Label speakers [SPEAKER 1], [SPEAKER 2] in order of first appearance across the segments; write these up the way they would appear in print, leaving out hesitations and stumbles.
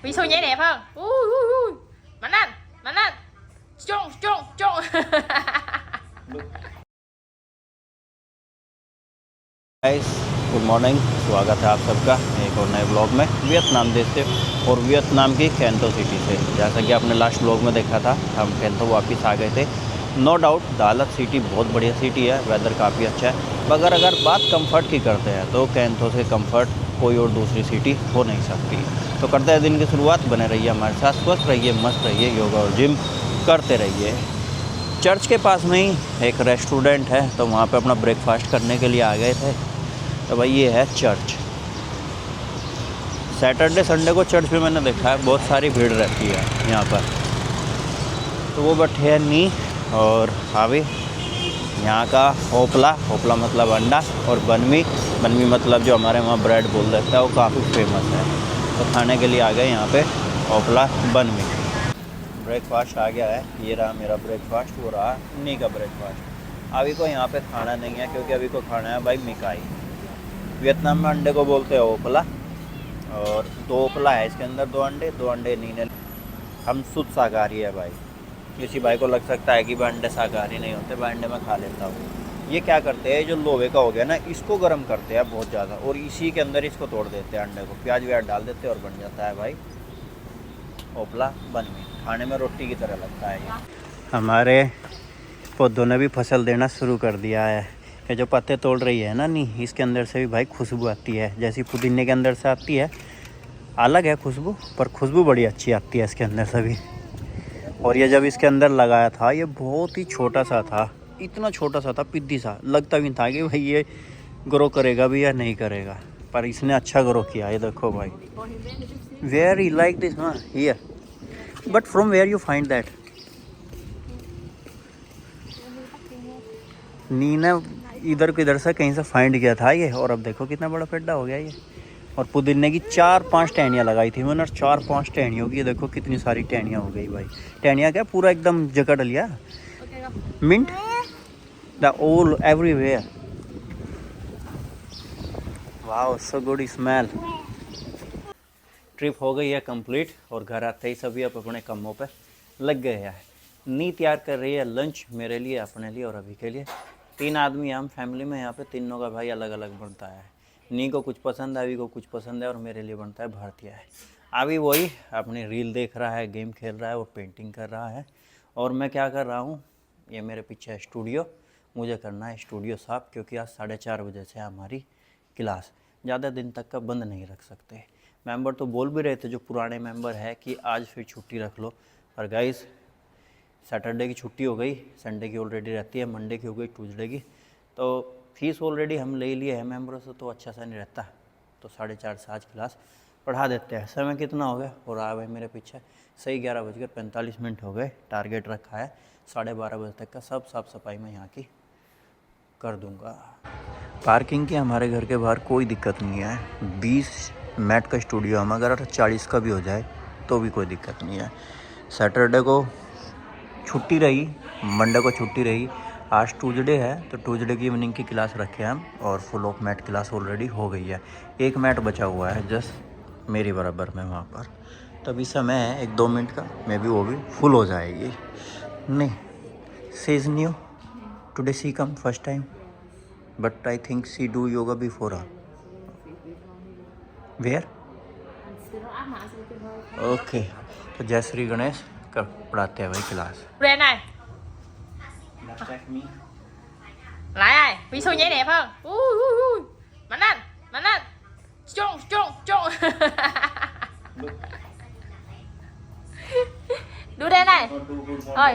[SPEAKER 1] Visu nhảy đẹp không? Mạnh lên. Chung.
[SPEAKER 2] Guys good morning, स्वागत है आप सबका एक और नए ब्लॉग में वियतनाम देश से और वियतनाम की कैंतो सिटी से। जैसा कि आपने लास्ट ब्लॉग में देखा था, हम कैंतो वापस आ गए थे। नो डाउट दालत सिटी बहुत बढ़िया सिटी है, वेदर काफ़ी अच्छा है। मगर अगर बात कंफर्ट की करते हैं तो कैंतो से कंफर्ट कोई और दूसरी सिटी हो नहीं सकती। तो करते हैं दिन की शुरुआत, बने रहिए हमारे साथ, स्वस्थ रहिए, मस्त रहिए, योगा और जिम करते रहिए। चर्च के पास में ही एक रेस्टोरेंट है, तो वहाँ पे अपना ब्रेकफास्ट करने के लिए आ गए थे। तो भाई ये है चर्च। सैटरडे संडे को चर्च में मैंने देखा है बहुत सारी भीड़ रहती है यहाँ पर। तो वो बैठे हैं नी और हावी। यहाँ का होपला मतलब अंडा और बनमी मतलब जो हमारे वहाँ ब्रेड बोल देता है, वो काफ़ी फेमस है। तो खाने के लिए आ गए यहाँ पे होपला बनमी। ब्रेकफास्ट आ गया है, ये रहा मेरा ब्रेकफास्ट, वो रहा नी का ब्रेकफास्ट। अभी को यहाँ पे खाना नहीं है क्योंकि अभी को खाना है भाई मिकाई। वियतनाम में अंडे को बोलते हैं ओपला, और 2 ओपला है इसके अंदर, 2 अंडे नहीं ने। हम शुद्ध शाकाहारी है भाई। किसी भाई को लग सकता है कि भाई अंडे शाकाहारी नहीं होते, भाई अंडे में खा लेता हूँ। ये क्या करते हैं, जो लोहे का हो गया ना, इसको गर्म करते हैं बहुत ज़्यादा और इसी के अंदर इसको तोड़ देते हैं, अंडे को प्याज व्याज डाल देते हैं और बन जाता है भाई ओपला बनमी। खाने में रोटी की तरह लगता है ये। हमारे पौधों ने भी फसल देना शुरू कर दिया है। ये जो पत्ते तोड़ रही है ना नी, इसके अंदर से भी भाई खुशबू आती है, जैसी पुदीने के अंदर से आती है। अलग है खुशबू, पर खुशबू बड़ी अच्छी आती है इसके अंदर से भी। और ये जब इसके अंदर लगाया था, ये बहुत ही छोटा सा था, इतना छोटा सा था, पिद्दी सा, लगता भी था कि भाई ये ग्रो करेगा भी या नहीं करेगा, पर इसने अच्छा ग्रो किया। ये देखो भाई, वेरी लाइक दिस हाँ here, but from where you find that? नी ने इधर किधर से कहीं से फाइंड किया था ये, और अब देखो कितना बड़ा पेड्डा हो गया ये। और पुदीने की 4-5 टहनियाँ लगाई थी मैंने, 4-5 टहनियों की, ये देखो कितनी सारी टहनियाँ हो गई भाई। टहनियाँ क्या, पूरा एकदम जकड़ लिया। Mint the all everywhere, wow so good smell. Trip हो गई है कंप्लीट और घर आते ही सभी अब अपने कामों पे लग गए हैं। नी तैयार कर रही है लंच मेरे लिए, अपने लिए और अभी के लिए। 3 आदमी हम फैमिली में, यहाँ पे तीनों का भाई अलग अलग बनता है। नी को कुछ पसंद है, अभी को कुछ पसंद है, और मेरे लिए बनता है भारतीय है। अभी वही अपनी रील देख रहा है, गेम खेल रहा है, वो पेंटिंग कर रहा है। और मैं क्या कर रहा हूँ, ये मेरे पीछे है स्टूडियो। मुझे करना है स्टूडियो साफ़, क्योंकि आज 4:30 बजे से हमारी क्लास, ज़्यादा दिन तक का बंद नहीं रख सकते। मेंबर तो बोल भी रहे थे जो पुराने मेंबर है कि आज फिर छुट्टी रख लो, पर गाइस सैटरडे की छुट्टी हो गई, संडे की ऑलरेडी रहती है, मंडे की हो गई, ट्यूसडे की। तो फीस ऑलरेडी हम ले लिए है मेंबरों से, तो अच्छा सा नहीं रहता। तो 4:30 से आज क्लास पढ़ा देते हैं। समय कितना हो गया हो रहा है भाई मेरे पीछे, सही 11:45 हो गए। टारगेट रखा है 12:30 बजे तक का सब साफ़ सफाई में यहाँ की कर दूँगा। पार्किंग की हमारे घर के बाहर कोई दिक्कत नहीं है। 20 मैट का स्टूडियो, हम अगर 40 का भी हो जाए तो भी कोई दिक्कत नहीं है। सैटरडे को छुट्टी रही, मंडे को छुट्टी रही, आज ट्यूसडे है, तो ट्यूसडे की इवनिंग की क्लास रखे हम और full of math class already हो गई है। एक मैट बचा हुआ है जस्ट मेरी बराबर में वहाँ पर, तभी समय है 1-2 मिनट का, मे बी वो भी फुल हो जाएगी। नहीं she is new today, she come first time, but I think she do yoga before her. Where? Okay, तो जय श्री गणेश कर पढ़ाते हैं भाई class.
[SPEAKER 1] Ren này, lại ai? Visu nhảy đẹp không? Mạnh lên. Chung. Đu đen này. Ơi.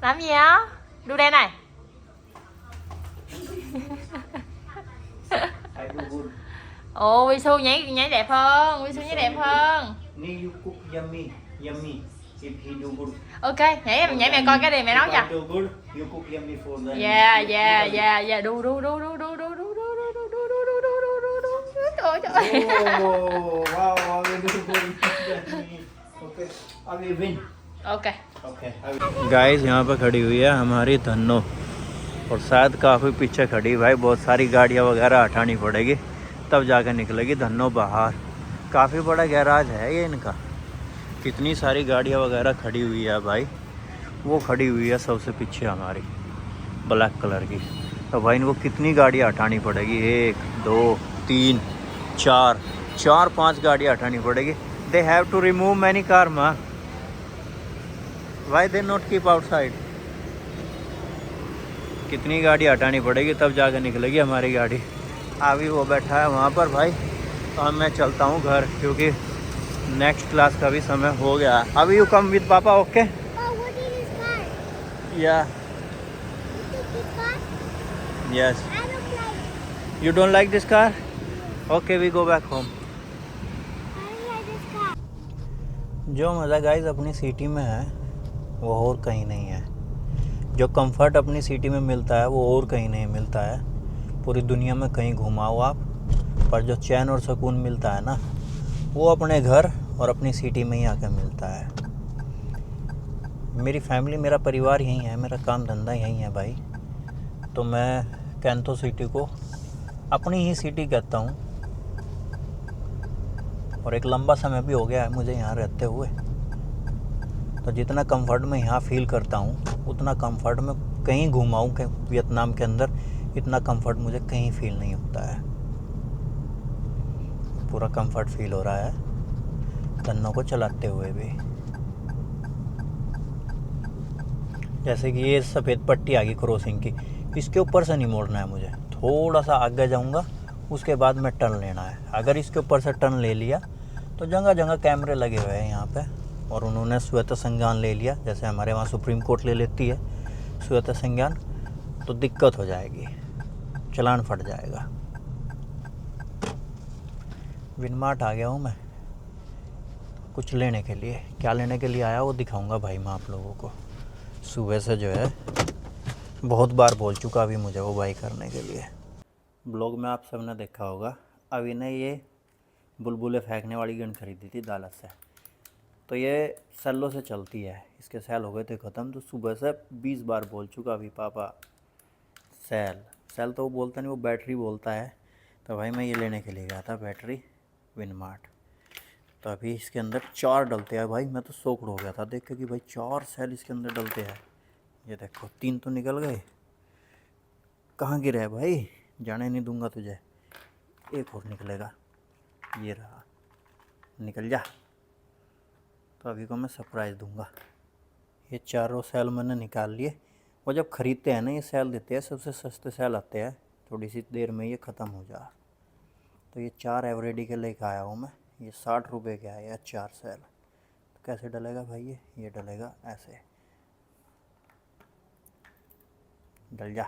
[SPEAKER 1] Làm gì á? Đu đen này. Ồ, Visu nhảy đẹp hơn.
[SPEAKER 2] Ni you cook yummy. If he do good.
[SPEAKER 1] Ok, nhảy mẹ coi cái này mẹ nấu cho.
[SPEAKER 2] Do good, you cook yummy for them.
[SPEAKER 1] Yeah. Đu. Trời ơi.
[SPEAKER 2] Oh, wow, we do good. Okay, I will win.
[SPEAKER 1] Okay.
[SPEAKER 2] Guys यहाँ पर खड़ी हुई है हमारी धन्नो, और शायद काफ़ी पीछे खड़ी भाई, बहुत सारी गाड़ियाँ वगैरह हटानी पड़ेगी तब जाकर निकलेगी धन्नो बाहर। काफ़ी बड़ा गैराज है ये इनका। कितनी सारी गाड़ियाँ वगैरह खड़ी हुई है भाई। वो खड़ी हुई है सबसे पीछे हमारी ब्लैक कलर की। तो भाई इनको कितनी गाड़ियाँ हटानी पड़ेगी, 1 2 3 4 4-5 गाड़ियाँ हटानी पड़ेगी। They have to remove many car माँ, why they not keep outside. कितनी गाड़ी हटानी पड़ेगी तब जाकर निकलेगी हमारी गाड़ी। अभी वो बैठा है वहाँ पर भाई, तो अब मैं चलता हूँ घर, क्योंकि नेक्स्ट क्लास का भी समय हो गया है। अभी you come with papa, okay? या yes. You don't like this car? Okay we go back home. जो मज़ा गाइस अपनी सिटी में है वो और कहीं नहीं है। जो कंफर्ट अपनी सिटी में मिलता है वो और कहीं नहीं मिलता है। पूरी दुनिया में कहीं घुमाओ आप, पर जो चैन और सुकून मिलता है ना, वो अपने घर और अपनी सिटी में ही आकर मिलता है। मेरी फैमिली, मेरा परिवार यहीं है, मेरा काम धंधा यहीं है भाई। तो मैं कैंतो सिटी को अपनी ही सिटी कहता हूँ, और एक लंबा समय भी हो गया है मुझे यहाँ रहते हुए। तो जितना कंफर्ट मैं यहाँ फील करता हूँ उतना कंफर्ट मैं कहीं घुमाऊँ के वियतनाम के अंदर, इतना कंफर्ट मुझे कहीं फील नहीं होता है। पूरा कंफर्ट फील हो रहा है धनों को चलाते हुए भी। जैसे कि ये सफ़ेद पट्टी आ गई क्रॉसिंग की, इसके ऊपर से नहीं मोड़ना है मुझे, थोड़ा सा आगे जाऊंगा उसके बाद में टर्न लेना है। अगर इसके ऊपर से टर्न ले लिया तो जगह जगह कैमरे लगे हुए हैं यहाँ पे, और उन्होंने स्वतः संज्ञान ले लिया, जैसे हमारे वहाँ सुप्रीम कोर्ट ले लेती है स्वतः संज्ञान, तो दिक्कत हो जाएगी, चलान फट जाएगा। विनमार्ट आ गया हूँ मैं कुछ लेने के लिए। क्या लेने के लिए आया वो दिखाऊंगा भाई मैं आप लोगों को। सुबह से जो है बहुत बार बोल चुका अभी मुझे वो बाई करने के लिए। ब्लॉग में आप सबने देखा होगा, अभी ने ये बुलबुले फेंकने वाली गन खरीदी थी दालत से। तो ये सेलों से चलती है, इसके सेल हो गए थे ख़त्म। तो सुबह से 20 बार बोल चुका अभी पापा सेल तो वो बोलता नहीं, वो बैटरी बोलता है। तो भाई मैं ये लेने के लिए गया था बैटरी विनमार्ट। तो अभी इसके अंदर 4 डलते हैं भाई। मैं तो शॉक्ड हो गया था देख के कि भाई 4 सेल इसके अंदर डलते हैं। ये देखो 3 तो निकल गए, कहाँ गिरे है भाई, जाने नहीं दूंगा तुझे। एक और निकलेगा, ये रहा, निकल जा। तो अभी को मैं सरप्राइज़ दूंगा। ये 4 सेल मैंने निकाल लिए। वो जब ख़रीदते हैं ना ये सेल देते हैं, सबसे सस्ते सेल आते हैं, थोड़ी सी देर में ये ख़त्म हो जा। तो ये 4 एवरेडी के लेके आया हूँ मैं। ये 60 रुपये के आया 4 सेल। तो कैसे डलेगा भाई ये डलेगा ऐसे, डल जा।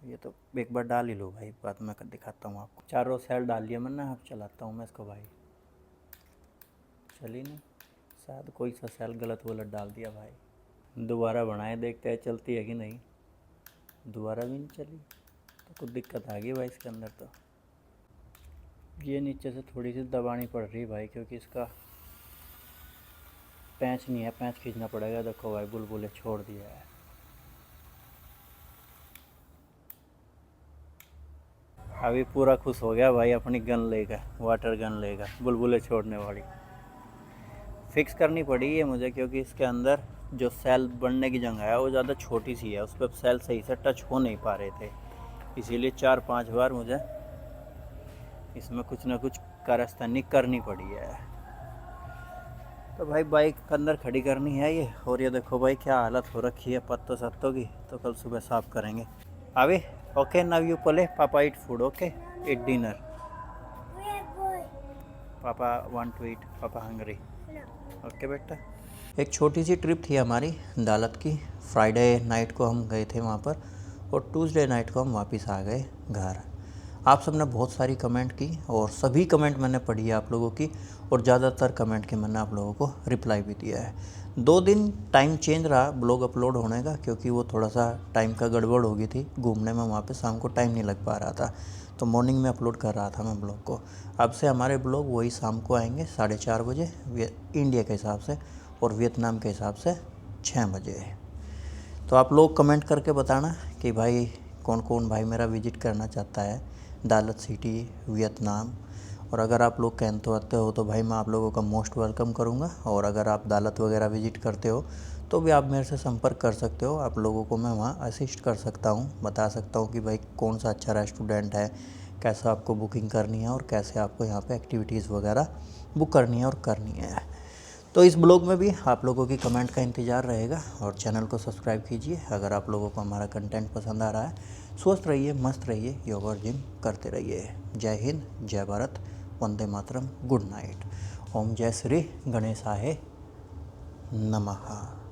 [SPEAKER 2] ये तो एक बार डाल ही लो भाई, बाद में दिखाता हूँ आपको। 4 सेल डाल लिया मैंने, अब चलाता हूँ मैं इसको भाई। चली नहीं, शायद कोई सा सेल गलत डाल दिया भाई। दोबारा बनाए देखते हैं चलती है कि नहीं। दोबारा भी नहीं चली, तो कुछ दिक्कत आ गई भाई इसके अंदर। तो ये नीचे से थोड़ी सी दबानी पड़ रही भाई, क्योंकि इसका पैंच नहीं है, पैंच खींचना पड़ेगा। देखो भाई बुलबुले छोड़ दिया है। अभी पूरा खुश हो गया भाई, अपनी गन लेगा, वाटर गन लेगा बुलबुले छोड़ने वाली। फिक्स करनी पड़ी है मुझे, क्योंकि इसके अंदर जो सेल बनने की जगह है वो ज़्यादा छोटी सी है, उस पर सेल सही से टच हो नहीं पा रहे थे। इसीलिए 4-5 बार मुझे इसमें कुछ ना कुछ कारस्तानी करनी पड़ी है। तो भाई बाइक अंदर खड़ी करनी है ये। और ये देखो भाई क्या हालत हो रखी है पत्तों सत्तों की, तो कल सुबह साफ़ करेंगे। अभी ओके नाउ यू प्ले, पापा ईट फूड, ओके ईट डिनर। पापा वांट टू ईट, पापा हंग्री। ओके बेटा। एक छोटी सी ट्रिप थी हमारी दालत की। फ्राइडे नाइट को हम गए थे वहाँ पर, और ट्यूसडे नाइट को हम वापस आ गए घर। आप सब ने बहुत सारी कमेंट की, और सभी कमेंट मैंने पढ़ी है आप लोगों की, और ज़्यादातर कमेंट के मैंने आप लोगों को रिप्लाई भी दिया है। 2 दिन टाइम चेंज रहा ब्लॉग अपलोड होने का, क्योंकि वो थोड़ा सा टाइम का गड़बड़ हो गई थी घूमने में वहाँ पे, शाम को टाइम नहीं लग पा रहा था, तो मॉर्निंग में अपलोड कर रहा था मैं ब्लॉग को। अब से हमारे ब्लॉग वही शाम को आएंगे 4:30 बजे इंडिया के हिसाब से, और वियतनाम के हिसाब से 6 बजे। तो आप लोग कमेंट करके बताना कि भाई कौन कौन भाई मेरा विज़िट करना चाहता है दालत सिटी वियतनाम, और अगर आप लोग कैंतो आते हो तो भाई मैं आप लोगों का मोस्ट वेलकम करूँगा। और अगर आप दालत वगैरह विजिट करते हो तो भी आप मेरे से संपर्क कर सकते हो। आप लोगों को मैं वहाँ असिस्ट कर सकता हूँ, बता सकता हूँ कि भाई कौन सा अच्छा रेस्टोरेंट है, कैसे आपको बुकिंग करनी है और कैसे आपको यहाँ पे एक्टिविटीज़ वगैरह बुक करनी है और करनी है। तो इस ब्लॉग में भी आप लोगों की कमेंट का इंतज़ार रहेगा और चैनल को सब्सक्राइब कीजिए अगर आप लोगों को हमारा कंटेंट पसंद आ रहा है। स्वस्थ रहिए, मस्त रहिए, योगा और जिम करते रहिए। जय हिंद, जय भारत, वंदे मातरम, गुड नाइट। ओम जय श्री गणेशाय नमः।